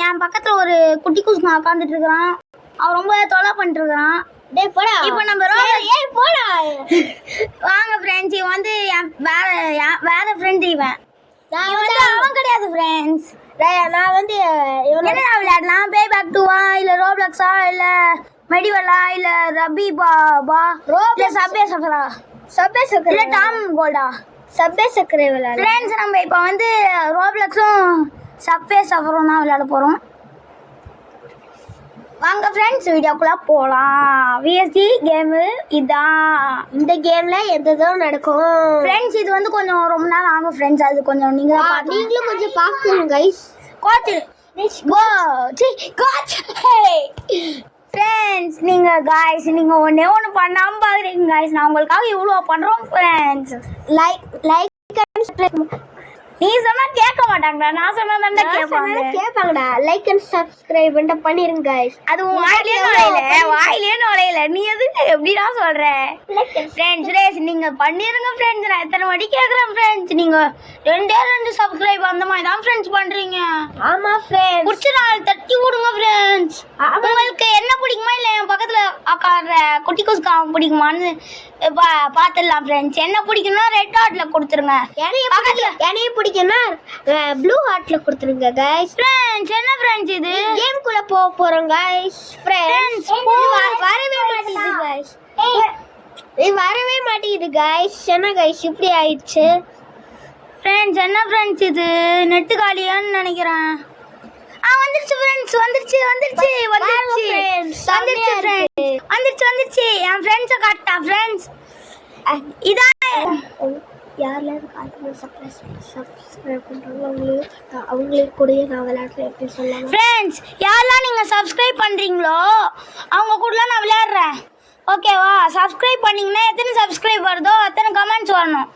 என் பக்கத்தில் ஒரு குட்டி குசுமா உட்காந்துட்டு இருக்கிறான். அவன் ரொம்ப தொலை பண்ணிட்டு இருக்கிறான். இப்போ நம்ம போடா வாங்க ஃப்ரெண்ட்ஸ். இவன் வந்து வேற ஃப்ரெண்ட். இவன் அவன் கிடையாது ஃப்ரெண்ட்ஸ். நான் வந்து என்ன விளையாடலாம்? பே பேக் டூவா, இல்லை ரோப்ளக்ஸா, இல்லை மெடிவலா, இல்லை ரபி பாபா, இல்லை சப்வே சஃபரா, இல்லை டாம் கோல்டா, சப்வே சக்கரை விளையாட ஃப்ரெண்ட்ஸ். நம்ம இப்போ வந்து ரோப்ளக்ஸும் சப்வே சஃபரும் தான் விளையாட போகிறோம். வாங்க ஃப்ரெண்ட்ஸ் வீடியோக்குள்ளே போகலாம். விஎஸ்டி கேமு இதான். இந்த கேமில் எதுவும் நடக்கும் ஃப்ரெண்ட்ஸ். இது வந்து கொஞ்சம் ரொம்ப நேரம் ஆகும் ஃப்ரெண்ட்ஸ். அது கொஞ்சம் நீங்களும் கொஞ்சம் பார்க்கணும் கைஸ். கோச் ஃப்ரெண்ட்ஸ், நீங்கள் ஒன்றே ஒன்று பண்ணாமல் பார்க்குறீங்க கைஸ். நான் உங்களுக்காக இவ்வளோ பண்ணுறோம் ஃப்ரெண்ட்ஸ். லைக் நீ சொன்னா கேட்க மாட்டாங்கடா. நான் சொன்னா தான்டா கேட்பாங்கடா. லைக் அண்ட் சப்ஸ்கிரைப் பண்ணிருங்க गाइस. அது வாயிலே நுழையல. நீ எதுக்கு எப்படிடா சொல்ற? ஃப்ரெண்ட்ஸ் நீங்க பண்ணிருங்க ஃப்ரெண்ட்ஸ். நான் எத்தனை வாட்டி கேக்குறேன் ஃப்ரெண்ட்ஸ். நீங்க ரெண்டு சப்ஸ்கிரைப் அந்த மாதிரி தான் ஃப்ரெண்ட்ஸ் பண்றீங்க. ஆமா ஃப்ரெண்ட்ஸ், புடிச்ச நாள் தட்டி விடுங்க ஃப்ரெண்ட்ஸ். உங்களுக்கு என்ன பிடிக்குமா இல்ல என் பக்கத்துல உட்கார்ற குட்டி குஸ்காவும் பிடிக்குமான்னு பாத்துடலாம் ஃப்ரெண்ட்ஸ். என்ன பிடிக்கும்னா ரெட் ஹார்ட்ல கொடுத்துருங்க. என்னையும் பிடிக்கும்னா ப்ளூ ஹார்ட்ல கொடுத்துருங்க கைஸ். ஃப்ரெண்ட்ஸ் என்ன ஃப்ரெண்ட்ஸ் இது கேம் குள்ள போறோம் கைஸ். ஃப்ரெண்ட்ஸ் வரவே மாட்டேங்குது கைஸ். என்ன கைஸ் இப்படி ஆயிடுச்சு ஃப்ரெண்ட்ஸ்? என்ன ஃப்ரெண்ட்ஸ் இது நெட் காலியான்னு நினைக்கிறேன். வந்துருச்சு ஃப்ரெண்ட்ஸ். வந்துருச்சு என் ஃப்ரெண்ட்ஸை காட்டா ஃப்ரெண்ட்ஸ். இதான் யாரெல்லாம் சப்ஸ்கிரைப் பண்ணுறாங்களோ அவங்களுக்கு கூட நான் விளையாடுறேன் எப்படி சொல்லலாம் ஃப்ரெண்ட்ஸ். யாரெல்லாம் நீங்கள் சப்ஸ்கிரைப் பண்ணுறீங்களோ அவங்க கூடலாம் நான் விளையாடுறேன். ஓகேவா? சப்ஸ்கிரைப் பண்ணிங்கன்னா எத்தனை சப்ஸ்கிரைப் வருதோ அத்தனை கமெண்ட்ஸ் வரணும்.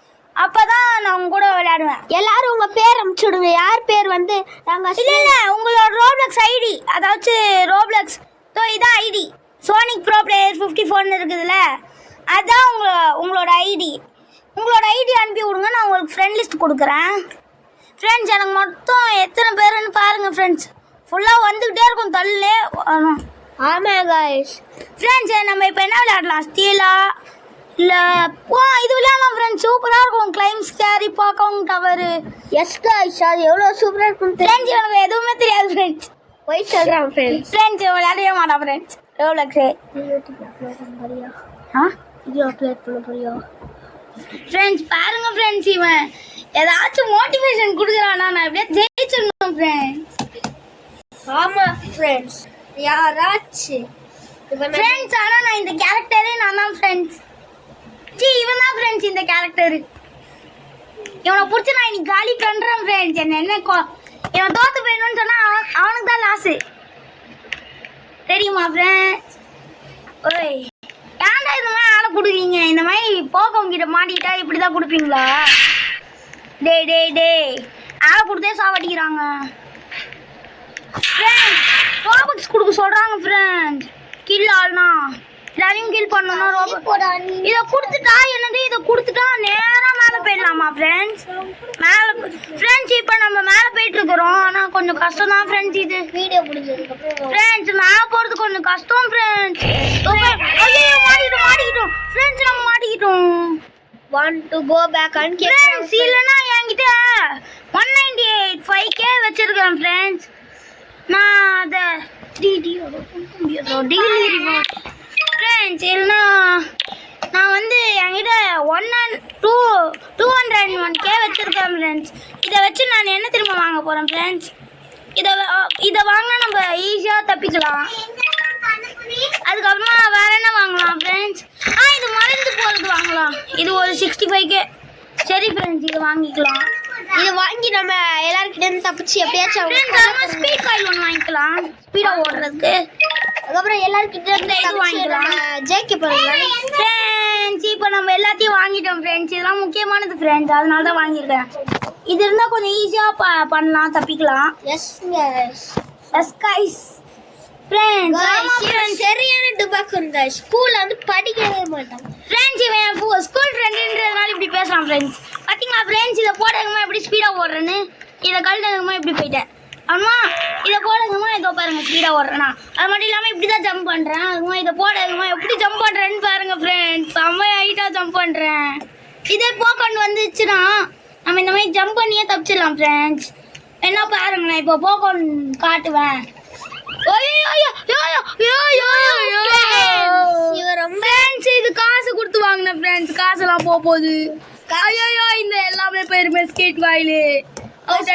அப்போ தான் நான் உங்க கூட விளையாடுவேன். எல்லாரும் உங்கள் பேர் அனுப்பிச்சுடுங்க. யார் பேர் வந்து நாங்கள் இல்லை உங்களோட ரோப்ளக்ஸ் ஐடி, அதாச்சும் ரோப்ளக்ஸ் இதான் ஐடி சோனிக் ப்ரோ பிளேயர் 54 இருக்குதுல்ல, அதுதான் உங்களோட ஐடி. உங்களோட ஐடி அனுப்பி விடுங்க. நான் உங்களுக்கு ஃப்ரெண்ட் லிஸ்ட் கொடுக்குறேன் ஃப்ரெண்ட்ஸ். எனக்கு மொத்தம் எத்தனை பேருன்னு பாருங்கள் ஃப்ரெண்ட்ஸ். ஃபுல்லாக வந்துக்கிட்டே இருக்கும் தள்ளே வரும். ஆமாம் கைஸ். ஃப்ரெண்ட்ஸ் நம்ம இப்போ என்ன விளையாடலாம்? ஸ்டீலா இல்லை இது விளையாடலாம் ஃப்ரெண்ட்ஸ். சூப்பராக இருக்கும். கிளைம்ஸ் கேரி பார்க்கவும் டவரு. எஸ் கைஸ், அது எவ்வளோ சூப்பராக இருக்கும் ஃப்ரெண்ட்ஸ். எனக்கு எதுவுமே தெரியாது ஃப்ரெண்ட்ஸ். போய் சொல்கிறேன் ஃப்ரெண்ட்ஸ். விளையாடவே மாட்டான் ஃப்ரெண்ட்ஸ். ரோப்ளக்ஸே அப்லோட் பண்ண போறியா ஃப்ரெண்ட்ஸ்? பாருங்க ஃப்ரெண்ட்ஸ், இவன் ஏதாச்சும் மோட்டிவேஷன் கொடுக்குறானா? நான் எப்படியா ஜெயிச்சிடணும் ஃப்ரெண்ட்ஸ். ஆமா ஃப்ரெண்ட்ஸ், யாராச்சும் ஃப்ரெண்ட்ஸ். ஆனால் நான் இந்த கேரக்டரே நான் தான் ஃப்ரெண்ட்ஸ். இவன் தான் ஃப்ரெண்ட்ஸ் இந்த கேரக்டரு. இவனை பிடிச்சி நான் இன்னைக்கு காலி பண்ணுறேன் ஃப்ரெண்ட்ஸ். என்ன இவன் தோற்று போயிடணும்னு சொன்னால் அவனுக்கு தான் லாஸு தெரியுமா ஃப்ரெண்ட்ஸ்? ஓய் ஏன்டா இந்த மாதிரி ஆளை கொடுக்குறீங்க? இந்த மாதிரி போக்கவங்கிட்ட மாட்டிக்கிட்டா இப்படி தான் கொடுப்பீங்களா? டே ஆளை கொடுத்தே சாவடிக்கிறாங்க ஃப்ரெண்ட்ஸ். ரோபோட்ஸ் கொடுக்க சொல்கிறாங்க ஃப்ரெண்ட்ஸ். கில் ஆள்னா எல்லாரையும் கில் பண்ணணும். இதை கொடுத்துட்டா என்னது? இதை கொடுத்துட்டா நேராக மேலே போயிடலாமா ஃப்ரெண்ட்ஸ்? மேலே ஃப்ரெண்ட்ஸ் இப்போ நம்ம மேலே போயிட்டு இருக்கிறோம். ஆனால் கொஞ்சம் கஷ்டம் தான் ஃப்ரெண்ட்ஸ். இது வீடியோ பிடிச்சதுக்கப்புறம் ஃப்ரெண்ட்ஸ் மேலே போகிறது கொஞ்சம் கஷ்டம் ஃப்ரெண்ட்ஸ். மாட்டிக்கிட்டோம் ஃப்ரெண்ட்ஸ். நம்ம மாட்டிக்கிட்டோம். Want to go back and friends இல்லைன்னா என்கிட்ட 198 வச்சிருக்கேன் ஃப்ரெண்ட்ஸ். நான் அதை 3D ஃப்ரெண்ட்ஸ். இல்லைன்னா நான் வந்து என்கிட்ட 201K வச்சிருக்கேன் ஃப்ரெண்ட்ஸ். இதை வச்சு நான் என்ன திரும்ப வாங்க போகிறேன் ஃப்ரெண்ட்ஸ்? இதை வாங்கினா நம்ம ஈஸியாக தப்பிக்கலாம். அதுக்கப்புறமா வேற என்ன வாங்கலாம் ஃப்ரெண்ட்ஸ்? இது மறைந்து போகிறது வாங்கலாம். இது ஒரு 65K. சரி ஃப்ரெண்ட்ஸ், இதை வாங்கிக்கலாம். இதை வாங்கி நம்ம எல்லாருக்கிட்ட தப்பிச்சு எப்படியாச்சும் ஸ்பீட் காயில் ஒன்று வாங்கிக்கலாம் ஸ்பீடாக ஓடுறதுக்கு. அதுக்கப்புறம் எல்லாருக்கிட்ட இது வாங்கிக்கலாம். JK friends. இப்போ நம்ம எல்லாத்தையும் வாங்கிட்டோம் ஃப்ரெண்ட்ஸ். இதெல்லாம் முக்கியமானது ஃப்ரெண்ட்ஸ், அதனால தான் வாங்கியிருக்கேன். இது இருந்தால் கொஞ்சம் ஈஸியாக பண்ணலாம், தப்பிக்கலாம். Yes guys friends. சரியான டுபாக்கும் தான். ஸ்கூலில் வந்து படிக்கவே மாட்டான் ஃப்ரெண்ட்ஸ். இவன் ஸ்கூல் ஃப்ரெண்டுன்றதுனால இப்படி பேசலாம் ஃப்ரெண்ட்ஸ். பார்த்தீங்களா ஃப்ரெண்ட்ஸ்? இதை போடுறதுமா எப்படி ஸ்பீடாக ஓடுறேன்னு, இதை கழுதுமா இப்படி போயிட்டேன் அம்மா இதை போடுங்கம்மா, இதோ பாருங்க ஸ்பீடாக ஓடுறேன்னா. அது மட்டும் இல்லாமல் இப்படி தான் ஜம்ப் பண்ணுறேன். அதுமா இதை போடுங்கம்மா, எப்படி ஜம்ப் பண்ணுறேன்னு பாருங்கள் ஃப்ரெண்ட்ஸ். செம்ம ஹைட்டாக ஜம்ப் பண்ணுறேன். இதே போக்கொண்டு வந்துச்சுன்னா நம்ம இந்த மாதிரி ஜம்ப் பண்ணியே தப்பிச்சிடலாம் ஃப்ரெண்ட்ஸ். என்ன பாருங்களேன், இப்போ போக்கொண்டு காட்டுவேன். இது காசு கொடுத்து வாங்கின ஃப்ரெண்ட்ஸ். காசெல்லாம் போகுது. ஐயோ இந்த எல்லாமே பேருமே ஸ்கேட் வாயிலு. போச்சே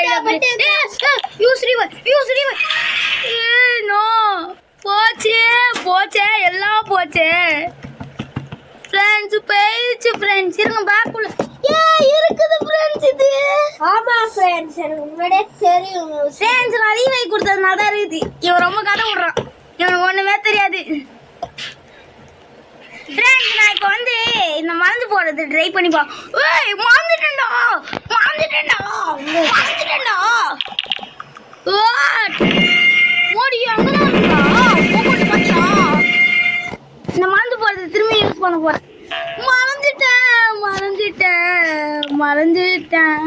எல்லாம் போச்சே ஃப்ரெண்ட்ஸ். போயிடுச்சு ஃப்ரெண்ட்ஸ். இருங்க பேக்குள்ள இருக்குது ஃப்ரெண்ட்ஸ். இது ஆமா ஃப்ரெண்ட்ஸ், எனக்கு முன்னாடியே தெரியும் ஃப்ரெண்ட்ஸ். நான் ரீவை கொடுத்ததுனால தான் இருக்குது. இவன் ரொம்ப கதை விடுறான், இவனுக்கு ஒண்ணுமே தெரியாது ஃப்ரெண்ட்ஸ். நான் இப்போ வந்து இந்த மருந்து போடுறது ட்ரை பண்ணி பா. மறந்துட்டேன்டா. மோடி அங்கதான் இருக்கா? போட்டு பார்த்தா இந்த மருந்து போடுறது திரும்பி யூஸ் பண்ண போறேன். மறந்துட்டேன்.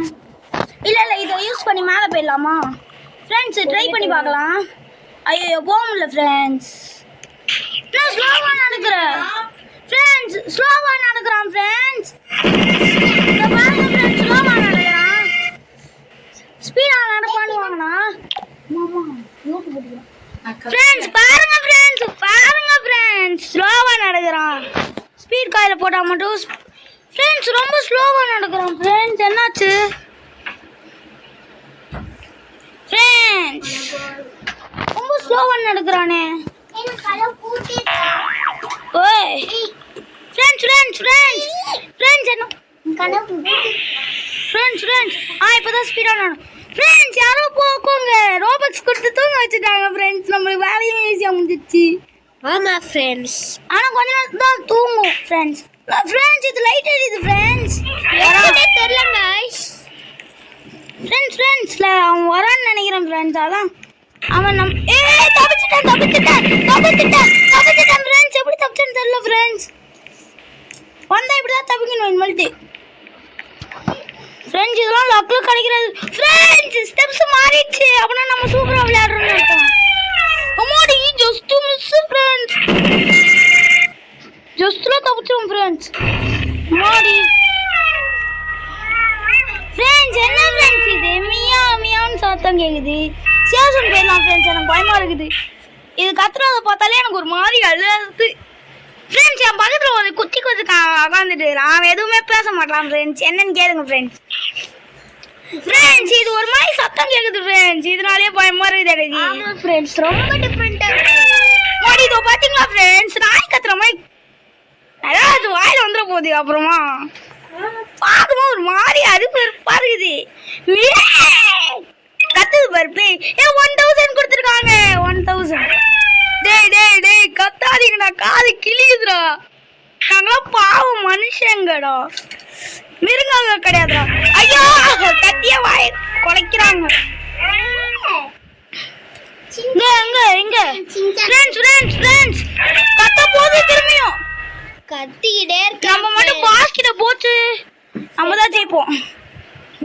இல்ல இதை யூஸ் பண்ணி மேலே போயிடலாமா ஃப்ரெண்ட்ஸ்? ட்ரை பண்ணி பார்க்கலாம். ஐயோ போக முடியல ஃப்ரெண்ட்ஸ். நான் ஸ்லோவா நடக்கிறேன் ஃப்ரெண்ட்ஸ். இதை பாருங்க ஃப்ரெண்ட்ஸ், ஸ்லோவா நடக்கிறான். ஸ்பீடாக நடப்பான்னு வாங்கினா ஃப்ரெண்ட்ஸ். பாருங்க ஃப்ரெண்ட்ஸ், ஸ்லோவா நடக்கிறான். ஸ்பீட் காயில் போட்டால் மட்டும் ஃப்ரெண்ட்ஸ் ரொம்ப ஸ்லோவாக நடக்கிறான் ஃப்ரெண்ட்ஸ். என்னாச்சு ஃப்ரெண்ட்ஸ்? ரொம்ப ஸ்லோவாக நடக்கிறானே. ஓய் ஃப்ரெண்ட்ஸ் என்ன ஃப்ரெண்ட்ஸ் இப்போதான் ஸ்பீடாக நடக்கும் ஃப்ரெண்ட்ஸ். யாரோ போக்கோங்க ரோபக்ஸ் கொடுத்து தூங்க வச்சுட்டாங்க ஃப்ரெண்ட்ஸ். நம்மளுக்கு வேலையும் ஈஸியாக முடிஞ்சிச்சு. ஆமா ஃப்ரெண்ட்ஸ், ஆனால் கொஞ்ச நேரத்துக்கு தான் தூங்கும் ஃப்ரெண்ட்ஸ். இது லைட் எரியுது ஃப்ரெண்ட்ஸ். தெரியல கைஸ் ஃப்ரெண்ட்ஸ்ல அவன் வரான்னு நினைக்கிறேன் ஃப்ரெண்ட்ஸ். அதான் அவன் தப்பிச்சிட்டான் ஃப்ரெண்ட்ஸ். எப்படி தப்பிச்சேன்னு தெரியல ஃப்ரெண்ட்ஸ். வந்தா இப்படிதான் தப்பிக்கணும் இனிமேல்ட்டு ஃப்ரெண்ட்ஸ். இதெல்லாம் லக்கில் கிடைக்கிறது ஃப்ரெண்ட்ஸ். ஸ்டெப்ஸ் மாறிடுச்சு அப்படின்னா நம்ம சூப்பராக விளையாடுறோம்னு அர்த்தம். அம்மாடி ஜஸ்ட் மிஸ் ஃப்ரெண்ட்ஸ். ஜஸ்ட்ல தப்பிச்சோம் ஃப்ரெண்ட்ஸ். அம்மாடி ஃப்ரெண்ட்ஸ். என்ன ஃப்ரெண்ட்ஸ் இது மியான்னு சத்தம் கேக்குது. சேஷன் போயிடலாம் ஃப்ரெண்ட்ஸ். எனக்கு பயமா இருக்குது. இது கத்துறத பார்த்தாலே எனக்கு ஒரு மாதிரி அழுது ஃப்ரெண்ட்ஸ். என் பக்கத்தில் ஒரு குத்தி உட்காந்துட்டு அவன் எதுவுமே பேச மாட்டான் ஃப்ரெண்ட்ஸ். என்னன்னு கேளுங்க ஃப்ரெண்ட்ஸ். இது ஒரு மாதிரி சத்தம் கேக்குது ஃப்ரெண்ட்ஸ். இதனாலே பயமா இருக்குது எனக்கு ஃப்ரெண்ட்ஸ். ரொம்ப டிஃப்ரெண்டா இருக்கு. இதோ பாத்தீங்களா ஃப்ரெண்ட்ஸ், நாய் கத்துற மாதிரி அதாவது வாயில வந்துட போகுது. அப்புறமா பார்க்கும்போது ஒரு மாதிரி அறுப்பு இருக்குது. கத்துது பருப்பு. 1000 கொடுத்துருக்காங்க. 1000. டேய் கத்தாதீங்கடா, காது கிளியுதுடா. நாங்களாம் பாவம் மனுஷங்கடா, மிருகங்க கிடையாதுடா. ஐயோ கத்திய வாய் குலைக்கிறாங்க. எங்க ஃப்ரெண்ட்ஸ் கத்த போது திரும்பியும் கத்திக்கிட்டே இருக்கு. நம்ம மட்டும் பாஸ் கிட்ட போச்சு நம்ம தான் ஜெயிப்போம்.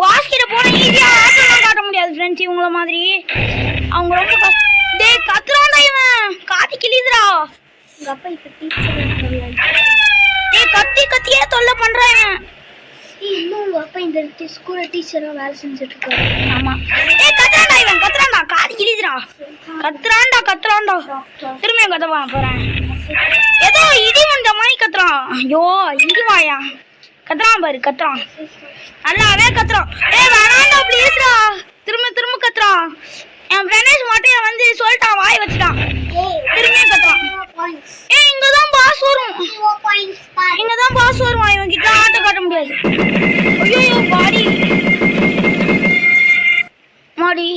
பாஸ் கிட்ட போனா ஈஸியா ஆட்டம்லாம் காட்ட முடியாது ஃப்ரெண்ட்ஸ். இவங்கள மாதிரி அவங்க ரொம்ப டேய் கத்துறான்டா இவன். காதி கிளிதுடா. உங்க அப்பா இப்ப டீச்சர் டேய் கத்தியே தொல்லை பண்றான். இன்னும் உங்க அப்பா இந்த ஸ்கூல்ல டீச்சரா வேலை செஞ்சுட்டு இருக்காரு. ஆமா. டேய் கத்துறான்டா இவன். காதி கிளிதுடா. கத்துறான்டா. திரும்பியும் கத்தவா போறேன். ஏதோ இடி வந்த மாதிரி கத்துறான். ஐயோ இடி வாயா கத்துறான் பாரு. நல்லாவே கத்துறான். வேணாண்டா ப்ளீஸ்டா. திரும்ப கத்துறான். என் ஃப்ரெண்ட்ஸ் மட்டும் வந்து சொல்லிட்டான், வாய் வச்சுட்டான். திரும்பியும் கத்துறான். இங்கதான் பாஸ் வரும். இவன் கிட்ட ஆட்ட காட்ட முடியாது. ஐயோ மாடி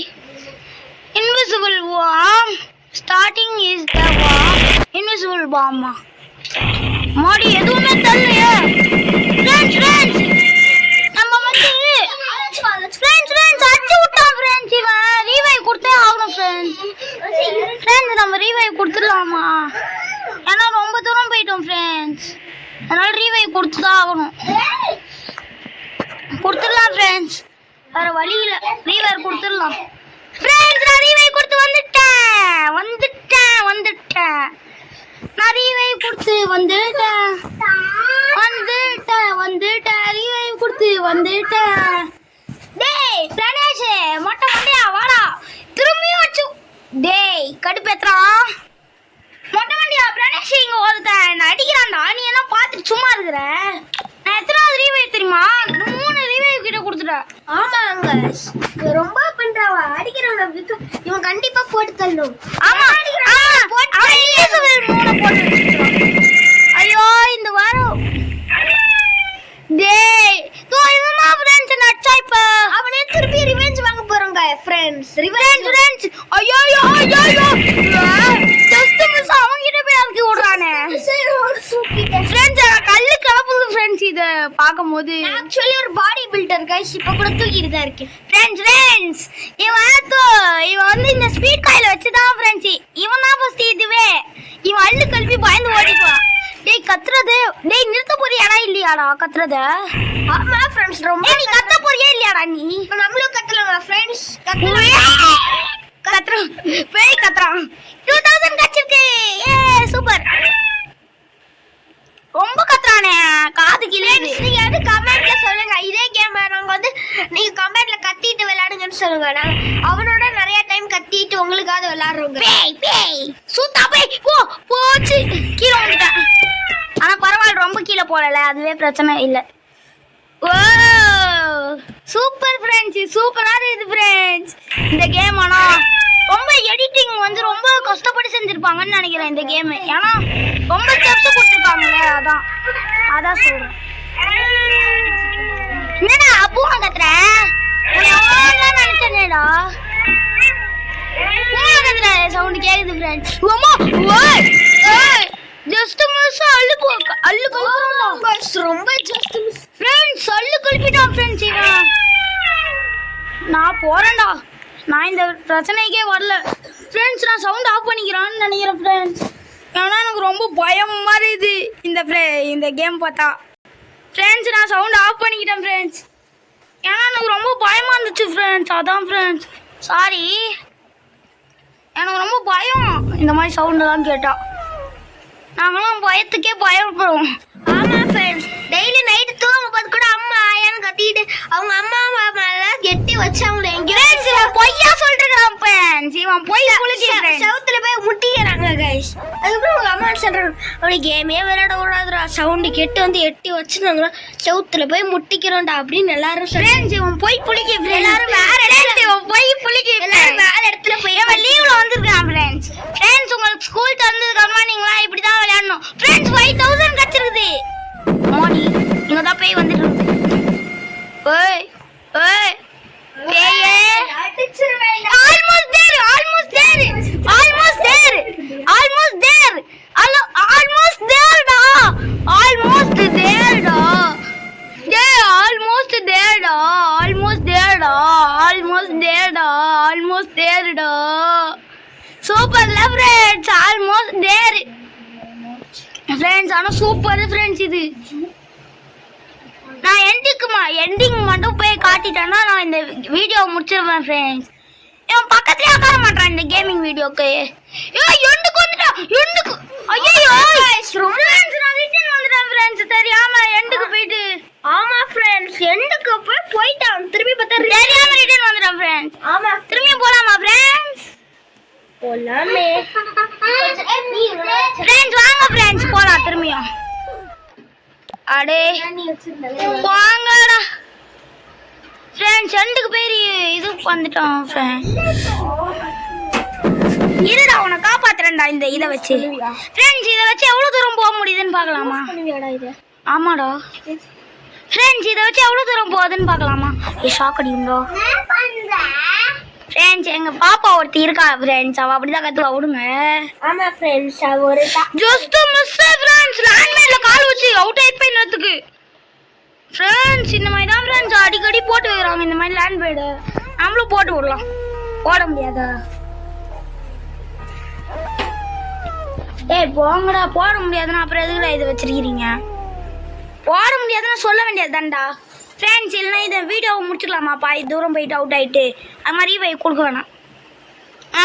invisible warm starting is the warm invisible balm. மாடி எதுவுமே தெரியலையே ஃப்ரெண்ட்ஸ். நம்ம வந்து ஃப்ரெண்ட்ஸ் அடிச்சு விட்டான் ஃப்ரெண்ட்ஸ். இவன் ரீவைவ் கொடுத்தே ஆகணும் ஃப்ரெண்ட்ஸ். நம்ம ரீவைவ் கொடுத்துடலாமா? ஏன்னா ரொம்ப தூரம் போயிட்டோம் ஃப்ரெண்ட்ஸ். அதனால ரீவைவ் கொடுத்துதான் ஆகணும். கொடுத்துடலாம் ஃப்ரெண்ட்ஸ், வேற வழி இல்லை. ரீவைவ் கொடுத்துடலாம். ஃப்ரெண்ட்ஸ் நான் ரீவைவ் கொடுத்து வந்துட்டேன் நான் ரீவைவ் கொடுத்து வந்துட்டேன் ரீவைவ் கொடுத்து வந்துட்டேன். டேய் பிரணேஷ் மொட்டை மண்டையா வாடா திரும்பியும் வச்சு. டேய் கடுப்பேத்துறா மொட்டை மண்டியா பிரணேஷ் இங்க ஒருத்தன் அடிக்கிறான்டா. நீ என்ன பார்த்துட்டு சும்மா இருக்கிற? நான் எத்தனாவது ரீவைவ் தெரியுமா? 3 ரீவைவ் கிட்ட கொடுத்துட்டேன். ஆமாங்க ரொம்ப பண்றாவ அடிக்கிறவங்க இவன் கண்டிப்பா போட்டு தள்ளும். ஆமா ஐயோ இந்த வாரம் டேய் தோ இவமா ஃப்ரெண்ட்ஸ் நச்சா இப்ப அவனே திருப்பி ரிவெஞ்ச் வாங்க போறோங்க ஃப்ரெண்ட்ஸ். ஃப்ரெண்ட்ஸ் ஐயோ ஜஸ்ட் மிஸ் அவங்க கிட்ட போய் அழுக்கி விடுறானே. ஃப்ரெண்ட்ஸ் கல்லு கலப்புது ஃப்ரெண்ட்ஸ் இத பாக்கும்போது. ஆக்சுவலி ஒரு பாடி பில்டர் கைஸ் இப்ப கூட தூக்கிட்டு தான் இருக்கு. ஃப்ரெண்ட்ஸ் இவன் வந்து இந்த ஸ்பீட் காயில வச்சுதான் ஃப்ரெண்ட்ஸ் இவன் தான் ஃபர்ஸ்ட் இதுவே இவன் அள்ளு கல்வி பயந்து ஓடிடுவான். டேய் கத்துறது டேய் நிறுத்த போறியாடா இல்லையாடா கத்துறத? ஆமா ஃப்ரெண்ட்ஸ் ரொம்ப நீ கத்த போறியா இல்லையாடா? நீ நம்மளும் கத்தலாமா ஃப்ரெண்ட்ஸ்? கத்துறோம் பேய் கத்துறான். 2000 கச்சிருக்கு. ஏ சூப்பர் ரொம்ப கத்துறானே காது கிளேது. நீங்க வந்து கமெண்ட்ல சொல்லுங்க இதே கேம் நாங்க வந்து நீங்க கமெண்ட்ல கத்திட்டு விளையாடுங்கன்னு சொல்லுங்க. நான் அவனோட நிறைய டைம் கத்திட்டு உங்களுக்காக விளையாடுறோங்க. பேய் சூத்தா பேய் போச்சு கீழே வந்துட்டேன். ஆனா பரவாயில்ல ரொம்ப கீழே போடல அதுவே பிரச்சனை இல்லை. ஓ சூப்பர் ஃப்ரெண்ட்ஸ் சூப்பரா இருக்குது ஃப்ரெண்ட்ஸ் இந்த கேம். ஆனா ரொம்ப எடிட்டிங் வந்து ரொம்ப கஷ்டப்பட்டு செஞ்சிருப்பாங்கன்னு நினைக்கிறேன் இந்த கேம். ஏன்னா ரொம்ப ஸ்டெப்ஸ் கொடுத்துருப்பாங்கல்ல அதான் சொல்றேன். என்னடா பூனை கத்துறேன் நினைச்சேடா பூனை கத்துற சவுண்ட் கேக்குது ஃப்ரெண்ட்ஸ். ஜஸ்ட் மிஸ் அள்ளு ரொம்ப ஜஸ்ட் மிஸ் ஃப்ரெண்ட்ஸ் அள்ளு கல்பிட்டான் ஃப்ரெண்ட்ஸ் இவன். நான் போறேன்டா நான் இந்த பிரச்சனைக்கே வரல ஃப்ரெண்ட்ஸ். நான் சவுண்ட் ஆஃப் பண்ணிக்கிறான்னு நினைக்கிறேன் ஃப்ரெண்ட்ஸ். ஏன்னா எனக்கு ரொம்ப பயமா இருக்குது இந்த கேம் பார்த்தா ஃப்ரெண்ட்ஸ். நான் சவுண்ட் ஆஃப் பண்ணிக்கிட்டேன் ஃப்ரெண்ட்ஸ். ஏன்னா எனக்கு ரொம்ப பயமா இருந்துச்சு ஃப்ரெண்ட்ஸ். அதான் ஃப்ரெண்ட்ஸ் சாரி எனக்கு ரொம்ப பயம் இந்த மாதிரி சவுண்டெல்லாம் கேட்டா. நாங்களாம் பயத்துக்கே பயப்படுவோம். ஆமா ஃப்ரெண்ட்ஸ் டெய்லி நைட்டு தூங்கும் போது கூட அம்மா ஆயான்னு கத்திட்டு அவங்க அம்மா மேல கெட்டி வச்சு அவங்கள எங்கேயும் பொய்யா சொல்றான் ஃப்ரெண்ட்ஸ். இவன் பொய் சவுத்துல போய் முட்டிக்கிறாங்க கைஸ். அதுக்கப்புறம் உங்க அம்மா சொல்றாங்க அப்படி கேமே விளையாட கூடாதுடா சவுண்டு கெட்டு வந்து எட்டி வச்சுருந்தாங்களா சவுத்துல போய் முட்டிக்கிறோம்டா அப்படின்னு எல்லாரும் ஃப்ரெண்ட்ஸ். இவன் பொய் புளிக்க எல்லாரும் வேற இடத்துல பொய் புளிக்க எல்லாரும் வேற இடத்துல போய் லீவ்ல வந்திருக்கான் ஃப்ரெண்ட்ஸ். ஃப்ரெண்ட்ஸ் உங்களுக்கு ஸ்கூல் திறந்ததுக்கு அப்புறமா நீங்களா இப்படிதான் விளையாடணும் ஃப்ரெண்ட்ஸ். 5000 கச்சிருக்குது மோடி இங்க தான் பேய் வந்துட்டு இருக்கு. ஓய் ஓய் பேயே almost there டா சூப்பர்ல ஃப்ரெண்ட்ஸ் ஆல்மோஸ்ட் தேர் ஃப்ரெண்ட்ஸ். ஆனா சூப்பர் ஃப்ரெண்ட்ஸ் இது. நான் எண்டிங் மட்டும் போய் காட்டிட்டேன்னா நான் இந்த வீடியோ முடிச்சிருவேன் ஃப்ரெண்ட்ஸ். இவன் பக்கத்துலயே உட்கார மாட்டான் இந்த கேமிங் வீடியோக்கு. எண்டுக்கு வந்துட்டான் எண்டுக்கு. ஐயோ ஃப்ரெண்ட்ஸ் நான் ரிட்டர்ன் வந்துட்டேன் ஃப்ரெண்ட்ஸ் தெரியாம எண்டுக்கு போயிட்டு. ஆமா ஃப்ரெண்ட்ஸ் எண்டுக்கு போயிட்டான் திருப்பி பார்த்தா தெரியாம ரிட்டர்ன் வந்துட்டேன் ஃப்ரெண்ட்ஸ். ஆமா திரும்பி போலாமா ஃப்ரெண்ட்ஸ்? போலாமே ஃப்ரெண்ட்ஸ் வாங்க ஃப்ரெண்ட்ஸ் போலாம் திரும்பியும். அடே வாங்கடா ஃப்ரெண்ட்ஸ் எண்டுக்கு போய் இது வந்துட்டோம் ஃப்ரெண்ட்ஸ். இருடா உன்னை காப்பாத்துறேன்டா இந்த இதை வச்சு ஃப்ரெண்ட்ஸ். இதை வச்சு எவ்வளவு தூரம் போக முடியுதுன்னு பார்க்கலாமா? ஆமாடா ஃப்ரெண்ட்ஸ் இதை வச்சு எவ்வளவு தூரம் போகுதுன்னு பார்க்கலாமா? ஷாக் அடிக்கும்டா ஃப்ரெண்ட்ஸ். எங்க பாப்பா ஒருத்தி இருக்கா ஃப்ரெண்ட்ஸ் அவ அப்படிதான் கத்துவா விடுங்க. ஆமா ஃப்ரெண்ட்ஸ் ஒரு ஜஸ்ட் மிஸ் ஃப்ரெண்ட்ஸ் லேண்ட்மைன்ல கால் வச்சு அவுட் ஆயிட் போய் நேத்துக்கு ஃப்ரெண்ட்ஸ். இந்த மாதிரி தான் ஃப்ரெண்ட்ஸ் அடிக்கடி போட்டு வைக்கிறாங்க இந்த மாதிரி லேண்ட் பேடு. நம்மளும் போட்டு விடலாம். போட முடியாதா? ஏய் போங்கடா போட முடியாதுன்னா அப்புறம் எதுக்குடா இதை வச்சிருக்கீங்க? போட முடியாதுன்னு சொல்ல வேண்டியதுதான்டா ஃப்ரெண்ட்ஸ். இல்லைன்னா இதை வீடியோவை முடிச்சுக்கலாமாப்பா? இது தூரம் போயிட்டு அவுட் ஆயிட்டு அது மாதிரி கொடுக்க வேணாம்.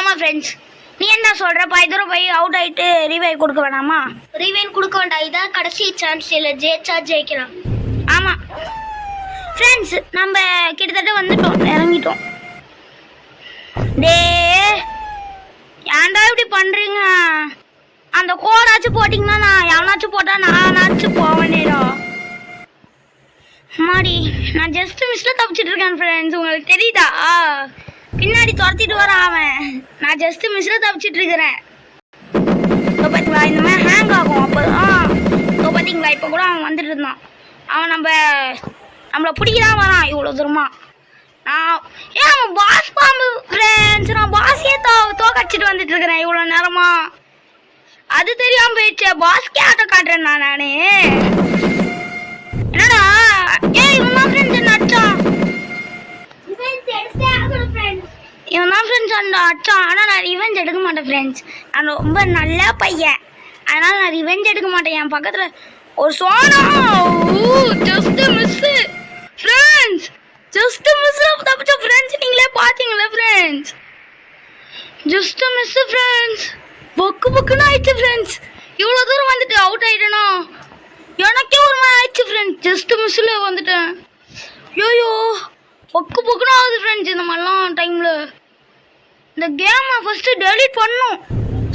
ஆமாம் ஃப்ரெண்ட்ஸ், நீ என்ன சொல்கிற? தூரம் போய் அவுட் ஆகிட்டு ரீவைவ் கொடுக்க வேணாமா? ரீவைன் கொடுக்க வேண்டாம், இதான் கடைசி சான்ஸ். இல்லை ஜெயிச்சா ஜெயிக்கலாம். ஆமாம் ஃப்ரெண்ட்ஸ், நம்ம கிட்டத்தட்ட வந்துட்டோம், இறங்கிட்டோம். டே ஏன்டா இப்படி பண்ணுறீங்க? அந்த கோடாச்சும் போட்டிங்கன்னா நான் எவனாச்சும் போட்டால் நானாச்சும் போவேனேடா. மாடி நான் ஜஸ்ட் மிஸ்ஸில் தப்பிச்சிட்டு இருக்கேன் ஃப்ரெண்ட்ஸ், உங்களுக்கு தெரியுதா? பின்னாடி துரத்திட்டு வரான் அவன். நான் ஜஸ்ட் மிஸ்ஸில் தப்பிச்சிட்டு இருக்கிறேன். இப்போ பார்த்தீங்களா இந்த மாதிரி ஹேங் ஆகும். அப்போ இப்போ பார்த்தீங்களா இப்போ கூட அவன் வந்துட்டு இருந்தான். அவன் நம்மளை பிடிக்கலாம் வரான் இவ்வளோ தூரமா. நான் அவன் பாஸ் பாம்பு ஃப்ரெண்ட்ஸ், நான் பாஸையே தோக்கடிச்சிட்டு வந்துட்டு இருக்கிறேன் இவ்வளோ நேரமா. அது தெரியாமல் போயிடுச்சு. பாஸ்கே ஆட்ட காட்டுறேன் நானே. என்னடா இவன் தான் ஃப்ரெண்ட்ஸ் என்ன அச்சான். இவன் தான் ஃப்ரெண்ட்ஸ் அந்த அச்சான். ஆனால் நான் ரிவெஞ்ச் எடுக்க மாட்டேன் ஃப்ரெண்ட்ஸ். நான் ரொம்ப நல்ல பையன், அதனால் நான் ரிவெஞ்ச் எடுக்க மாட்டேன். என் பக்கத்தில் ஒரு சோனா ஜஸ்ட் மிஸ்ஸு ஃப்ரெண்ட்ஸ், ஜஸ்ட் மிஸ்ஸில் தப்பிச்ச ஃப்ரெண்ட்ஸ். நீங்களே பார்த்தீங்களா ஃப்ரெண்ட்ஸ்? Just miss friends. பொக்குன்னு ஆயிடுச்சு ஃப்ரெண்ட்ஸ். இவ்வளோ தூரம் வந்துட்டு அவுட் ஆகிட்டேனா? எனக்கே ஒரு மாதிரி ஆயிடுச்சு ஃப்ரெண்ட்ஸ். ஜஸ்ட் மிஸ்ஸில் வந்துட்டேன். ஐயோ பொக்குன்னு ஆகுது ஃப்ரெண்ட்ஸ். இந்த மாதிரிலாம் டைமில் இந்த கேமை ஃபஸ்ட்டு டெலீட் பண்ணணும்.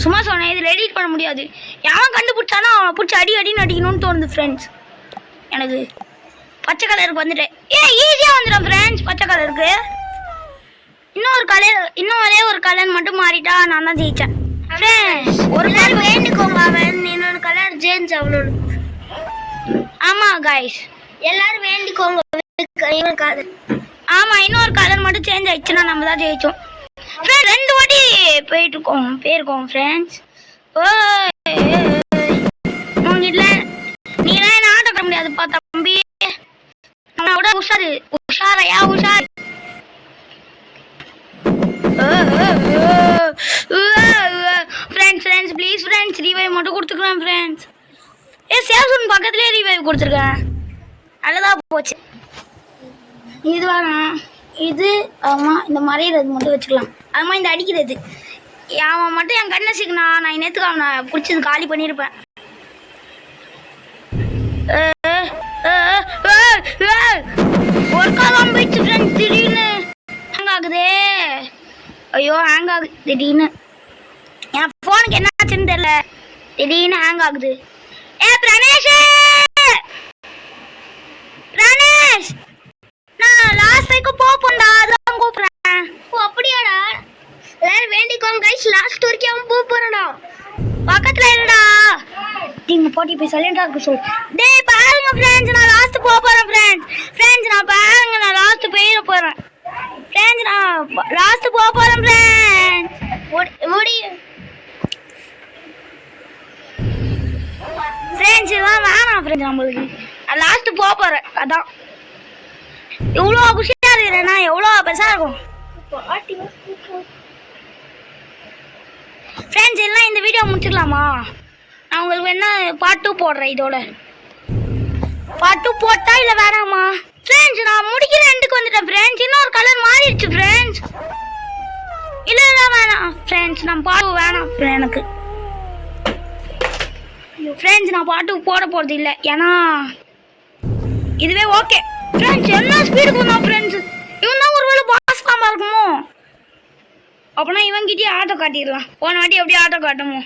சும்மா சொன்னேன், இது டெலீட் பண்ண முடியாது. யாரும் கண்டுபிடிச்சானா அவனை பிடிச்சி அடின்னு அடிக்கணும்னு தோணுது ஃப்ரெண்ட்ஸ். எனக்கு பச்சை கலருக்கு வந்துட்டேன். ஈஸியாக வந்துடும் ஃப்ரெண்ட்ஸ் பச்சை கலருக்கு. இன்னும் ஒரே ஒரு கலர் மட்டும் மாறிட்டா நான் தான் ஜெயித்தேன் ஃப்ரெண்ட்ஸ். ஒரு நாள் வேண்டிக்கோங்க, அவன் இன்னொரு கலர் சேஞ்ச் ஆகணும். ஆமாம் கைஸ், எல்லாரும் வேண்டிக்கோங்க. ஆமாம் இன்னொரு கலர் மட்டும் சேஞ்ச் ஆயிடுச்சுன்னா நம்ம தான் ஜெயிச்சோம் ஃப்ரெண்ட். 2 வாட்டி போயிருக்கோம் ஃப்ரெண்ட்ஸ். உங்ககிட்ட நீலாம் என்ன ஆட்ட கட்ட முடியாதுப்பா தம்பி. நம்ம விட உஷாரையா உஷார். ஃப்ரெண்ட்ஸ் ப்ளீஸ் ஃப்ரெண்ட்ஸ், ரீவைவ் மட்டும் கொடுத்துக்கலாம் ஃப்ரெண்ட்ஸ். சேவ்சூன் பக்கத்துலேயே ரீவைவ் கொடுத்துருக்கேன், நல்லதாக போச்சு. இது வேணாம், இது ஆமாம் இந்த மறையிறது மட்டும் வச்சுக்கலாம். அதுமாதிரி இந்த அடிக்கிறது அவன் மட்டும் என் கண்ணை சிக்கனா நான் நேற்றுக்கு அவனை பிடிச்சது காலி பண்ணியிருப்பேன். ஒரு காலம் போயிடுச்சு ஃப்ரெண்ட்ஸ். திடீர்னு ஹேங் ஆகுதே. ஐயோ ஹேங் ஆகுது திடீர்னு. என் ஃபோனுக்கு என்ன ஆச்சுன்னு தெரியல, திடீர்னு ஹேங் ஆகுது. பிரணேஷ் நான் லாஸ்ட் வரைக்கும் போப்போண்டா, அதான் கூப்பிட்றேன். ஓ அப்படியாடா? எல்லாரும் வேண்டிக்கோங்க கைஸ், லாஸ்ட் வரைக்கும் அவன் போக போறானா? பக்கத்துல இருடா. நீங்க போட்டி போய் சைலண்டா இருக்க சொல்லு. டேய் பாருங்க ஃப்ரெண்ட்ஸ், நான் லாஸ்ட் போக போறேன் ஃப்ரெண்ட்ஸ். நான் பாருங்க நான் லாஸ்ட் போயிட போறேன் ஃப்ரெண்ட்ஸ். நான் லாஸ்ட் போக போறேன் ஃப்ரெண்ட்ஸ். முடியும் ஃப்ரெண்ட்ஸ், இதெல்லாம் வேணாம் ஃப்ரெண்ட்ஸ். நம்மளுக்கு நான் லாஸ்ட் போக போறேன். அதான் இவ்வளோ குஷியா இருக்கிறேன்னா எவ்வளோ பெருசா இருக்கும் ஃப்ரெண்ட்ஸ். எல்லாம் இந்த வீடியோ முடிச்சுக்கலாமா? நான் உங்களுக்கு என்ன பார்ட் 2 போடுறேன். இதோட பார்ட் 2 போட்டா இல்லை வேணாமா ஃப்ரெண்ட்ஸ்? நான் முடிக்கிற எண்டுக்கு வந்துட்டேன் ஃப்ரெண்ட்ஸ். இன்னொரு கலர் மாறிடுச்சு ஃப்ரெண்ட்ஸ். இல்லை வேணாம் ஃப்ரெண்ட்ஸ், நான் பார்ட் 2 வேணாம் எனக்கு ஃப்ரெண்ட்ஸ். நான் பார்ட் 2 போட போகிறது இல்லை, ஏன்னா இதுவே ஓகே ஃப்ரெண்ட்ஸ். என்ன ஸ்பீடு போனா ஃப்ரெண்ட்ஸ். இவன் தான் ஒருவேளை பாஸ் பாம்பா இருக்குமோ? அப்போனா இவன்கிட்டயே ஆட்டோ காட்டிடலாம். போன வாட்டி எப்படி ஆட்டோ காட்டணுமோ.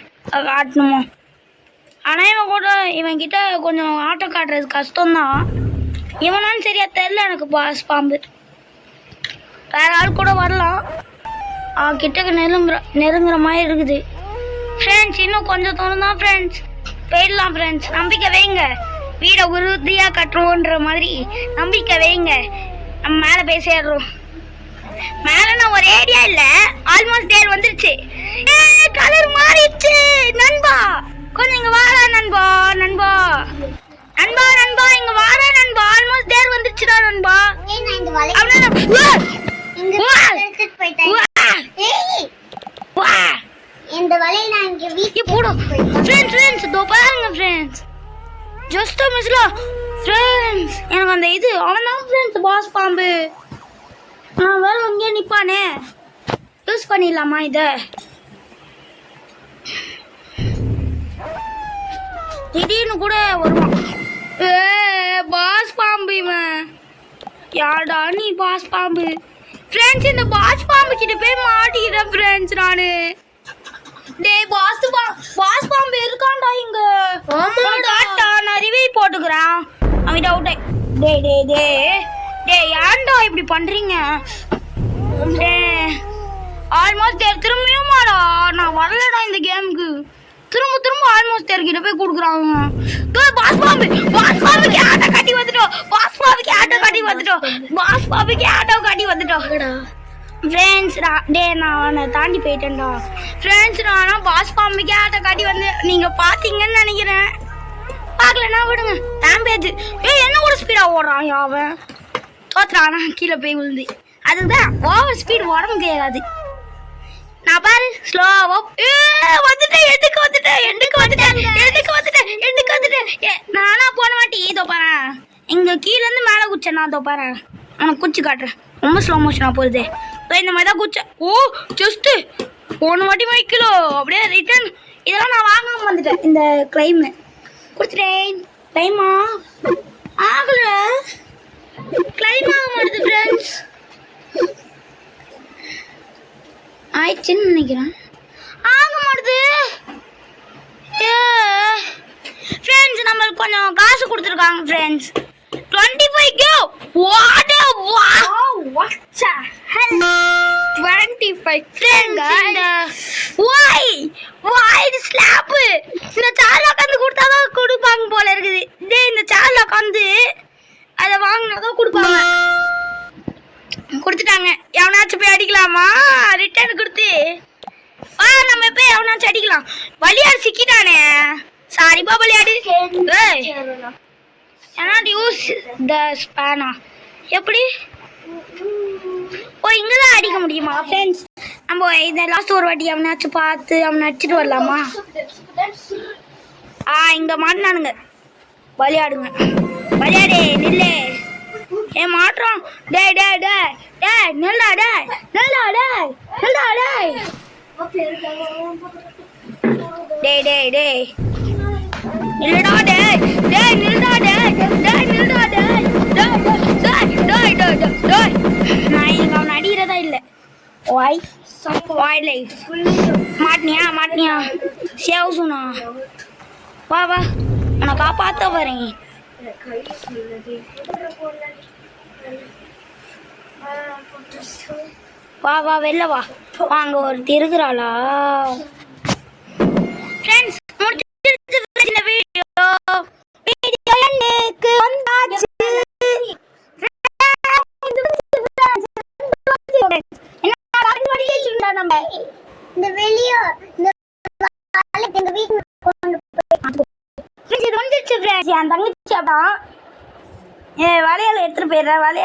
ஆனால் இவன்கிட்ட கொஞ்சம் ஆட்டோ காட்டுறது கஷ்டம்தான். இவனான்னு சரியா தெரில எனக்கு. பாஸ் பாம்பு வேற ஆள் கூட வரலாம். கிட்டக்கு நெருங்குற மாதிரி இருக்குது ஃப்ரெண்ட்ஸ். இன்னும் கொஞ்சம் தூரம் தான் ஃப்ரெண்ட்ஸ், போயிடலாம் ஃப்ரெண்ட்ஸ். நம்பிக்கை வைங்க, வீடை உறுதியாக கட்டுறோன்ற மாதிரி நம்பிக்கை வைங்க. நம்ம மேலே போய் சேர்றோம். மேலே நான் ஒரு ஏரியா இல்லை, ஆல்மோஸ்ட் தேர் வந்துருச்சு. கலர் மாறிடுச்சு நண்பா. கொஞ்சம் இங்கே வாடா நண்பா. நண்பா இங்கே வாடா நண்பா. ஆல்மோஸ்ட் தேர் வந்துருச்சுடா நண்பா. இந்த வலையில நான் இங்க வீட்டுக்கு போடும் ஃப்ரெண்ட்ஸ். இதோ பாருங்க ஃப்ரெண்ட்ஸ், ஜஸ்ட் மிஸ்ல ஃப்ரெண்ட்ஸ். எனக்கு அந்த இது அவன் தான் ஃப்ரெண்ட்ஸ் பாஸ் பாம்பு. நான் வேற அங்கேயே நிற்பானே. யூஸ் பண்ணிடலாமா இதை? திடீர்னு கூட வருவான். பாஸ் பாம்பு இவன். யாடா நீ பாஸ் பாம்பு? ஃப்ரெண்ட்ஸ் இந்த பாஸ் பாம்பு கிட்ட போய் மாட்டிக்கிறேன் ஃப்ரெண்ட்ஸ் நானு. டேய் பாஸ் பாம்பு இருக்கான்டா இங்க. ஆமாடா நான் ரிவைவ் போட்டுக்கிறேன். அவன் அவுட். டேய் டேய் டேய் டேய் ஏன்டா இப்படி பண்றீங்க? ஆல்மோஸ்ட் திரும்பியும் மாடா நான் வரலடா இந்த கேமுக்கு. திரும்ப ஆல்மோஸ்ட் கிட்ட போய் கொடுக்குறாங்க. பாஸ் பாம்புக்கு ஆட்டோ காட்டி வந்துட்டோம். பாஸ் பாம்புக்கு ஆட்டோ காட்டி வந்துட்டோம். ஃப்ரெண்ட்ஸ் நான் தாண்டி போயிட்டேன்டா. ஃப்ரெண்ட்ஸ் நான் பாஸ் பாம்புக்கு ஆட்டோ காட்டி வந்து நீங்க பாத்தீங்கன்னு நினைக்கிறேன். பார்க்கலன்னா விடுங்க. டேம்பேஜ் என்ன ஒரு ஸ்பீடா ஓடுறான் அவன். தோத்துறானா கீழே போய் விழுந்து. அதுதான் ஓவர் ஸ்பீட் உடம்பு கேட்காது. நான் பாரு ஸ்லோவா வந்துட்டேன். நானா போன வாட்டி இதோ பாரு இங்க கீழே இருந்து மேலே குச்சேன். நான் இதோ பாரு உனக்கு குச்சி காட்டுறேன். ரொம்ப ஸ்லோ மோஷனா போகுது. இந்த மாதிரி தான் குச்சேன். ஓ ஜஸ்ட் போன வாட்டி வைக்கலோ அப்படியே ரிட்டர்ன். இதெல்லாம் நான் வாங்காம வந்துட்டேன். இந்த கிளைமு கொடுத்துட்டேன். கிளைமா ஆகல. கிளைம் ஆக மாட்டுது ஃப்ரெண்ட்ஸ். ஆயிடுச்சுன்னு நினைக்கிறேன். ஆக மாட்டுது. ஃப்ரெண்ட்ஸ் நம்மளுக்கு கொஞ்சம் காசு கொடுத்துருக்காங்க friends. 25 go. What a wow. What the hell? 25 friends. Why slap? இந்த சார்ல உட்காந்து கொடுத்தாதான் கொடுப்பாங்க போல இருக்குது. டேய் இந்த சார்ல உட்காந்து அதை வாங்கினாதான் கொடுப்பாங்க. கொடுத்துட்டாங்க. எவனாச்சும் போய் அடிக்கலாமா? ரிட்டர்ன் கொடுத்து நம்ம போய் எவனாச்சும் அடிக்கலாம். வலியாடு சிக்கிட்டானே. சாரிப்பா பலியாடு. cannot use the spanner. எப்படி? ஓ இங்கே தான் அடிக்க முடியுமா ஃப்ரெண்ட்ஸ்? நம்ம இதை லாஸ்ட் ஒரு வாட்டி அவனாச்சும் பார்த்து அவனை அடிச்சுட்டு வரலாமா? இங்கே மாட்டினானுங்க. விளையாடுங்க. விளையாடு நில்லு. மாட்டுறோம். டேய் நில்லா டேய் நில்லுடா நான் இங்க அவன் அடிக்கிறதா இல்லை. மாட்டினியா சேவ் சொன்னா வா உன்னை காப்பாத்த வரேன். வா வெளில வா. அங்க ஒரு திருக்குறாளா? ஃப்ரெண்ட்ஸ் முடிச்சிருச்சு இந்த வீடியோ எனக்கு வந்தாச்சு. நம்ம இந்த வெளியோ இந்த எங்க வீட்டுக்கு கொண்டு போய் இது வந்துச்சு ஃப்ரெண்ட்ஸ். என் தங்கச்சி அதான் வளையல் எடுத்துட்டு போயிடுறேன். வளையல்